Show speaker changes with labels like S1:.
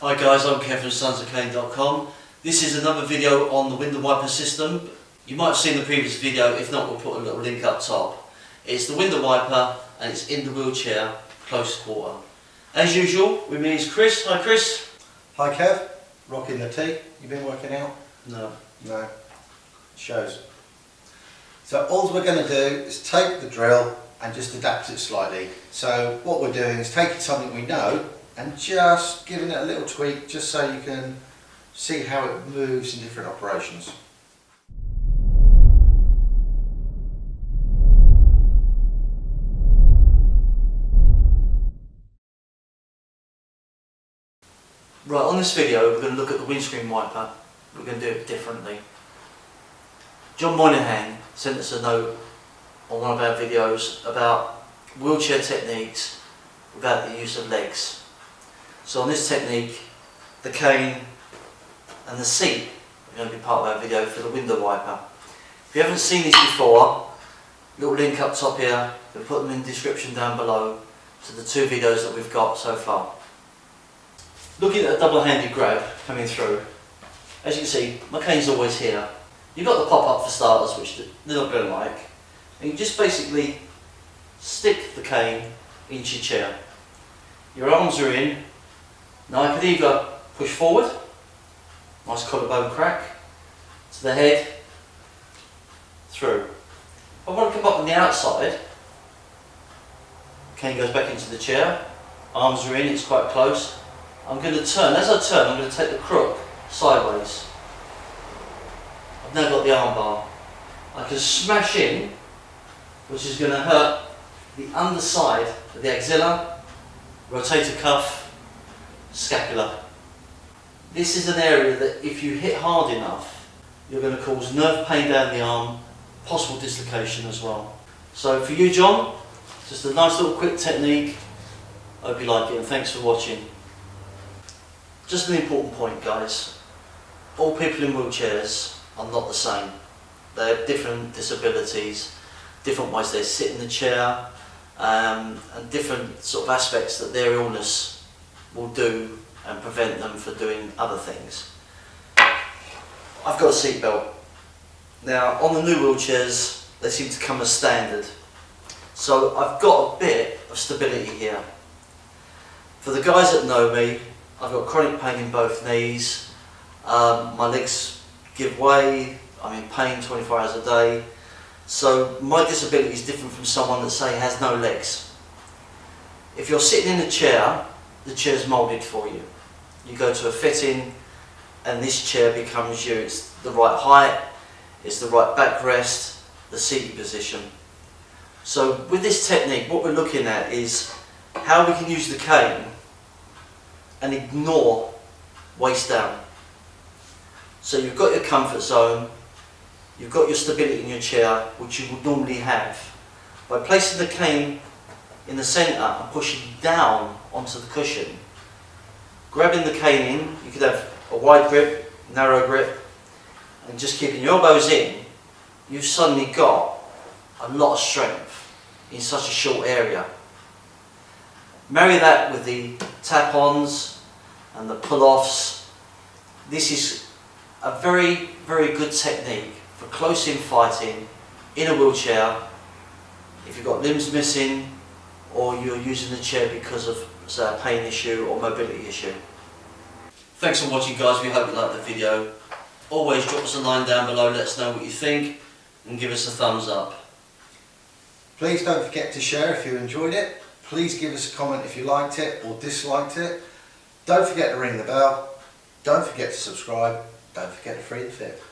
S1: Hi guys, I'm Kev from sensei.com. This is another video on the window wiper system. You might have seen the previous video, if not we'll put a little link up top. It's the window wiper and it's in the wheelchair, close quarter. As usual, with me is Chris. Hi Chris.
S2: Hi Kev, rocking the tee. You been working out?
S1: No.
S2: No. Shows. So all we're going to do is take the drill and just adapt it slightly. So what we're doing is taking something we know and just giving it a little tweak just so you can see how it moves in different operations.
S1: Right, on this video we're going to look at the windscreen wiper. We're going to do it differently. John Moynihan sent us a note on one of our videos about wheelchair techniques without the use of legs. So on this technique, the cane and the seat are going to be part of our video for the window wiper. If you haven't seen these before, little link up top here, we'll put them in the description down below to the two videos that we've got so far. Looking at a double-handed grab coming through, as you can see, my cane's always here. You've got the pop-up for starters, which they're not going to like. And you just basically stick the cane into your chair. Your arms are in. Now I can either push forward, nice collarbone crack, to the head, through. If I want to come up on the outside, cane goes back into the chair, arms are in, it's quite close. I'm going to turn, as I turn, I'm going to take the crook sideways. I've now got the arm bar. I can smash in, which is going to hurt the underside of the axilla, rotator cuff, scapula. This is an area that if you hit hard enough, you're going to cause nerve pain down the arm, possible dislocation as well. So for you John, just a nice little quick technique. Hope you like it and thanks for watching. Just an important point guys, all people in wheelchairs are not the same. They have different disabilities, different ways they sit in the chair, and different sort of aspects that their illness will do and prevent them from doing other things. I've got a seat belt. Now on the new wheelchairs they seem to come as standard. So I've got a bit of stability here. For the guys that know me, I've got chronic pain in both knees, my legs give way, I'm in pain 24 hours a day. So my disability is different from someone that say has no legs. If you're sitting in a chair, the chair's moulded for you. You go to a fitting and this chair becomes you. It's the right height, it's the right backrest, the seated position. So with this technique what we're looking at is how we can use the cane and ignore waist down. So you've got your comfort zone, you've got your stability in your chair, which you would normally have. By placing the cane in the centre and pushing down onto the cushion, grabbing the cane in, you could have a wide grip, narrow grip, and just keeping your elbows in, you've suddenly got a lot of strength in such a short area. Marry that with the tap-ons and the pull-offs. This is a very, very good technique for close-in fighting in a wheelchair if you've got limbs missing or you're using the chair because of say, a pain issue or mobility issue. Thanks for watching guys, we hope you liked the video. Always drop us a line down below, let us know what you think and give us a thumbs up.
S2: Please don't forget to share if you enjoyed it. Please give us a comment if you liked it or disliked it. Don't forget to ring the bell. Don't forget to subscribe. Don't forget to free the fit.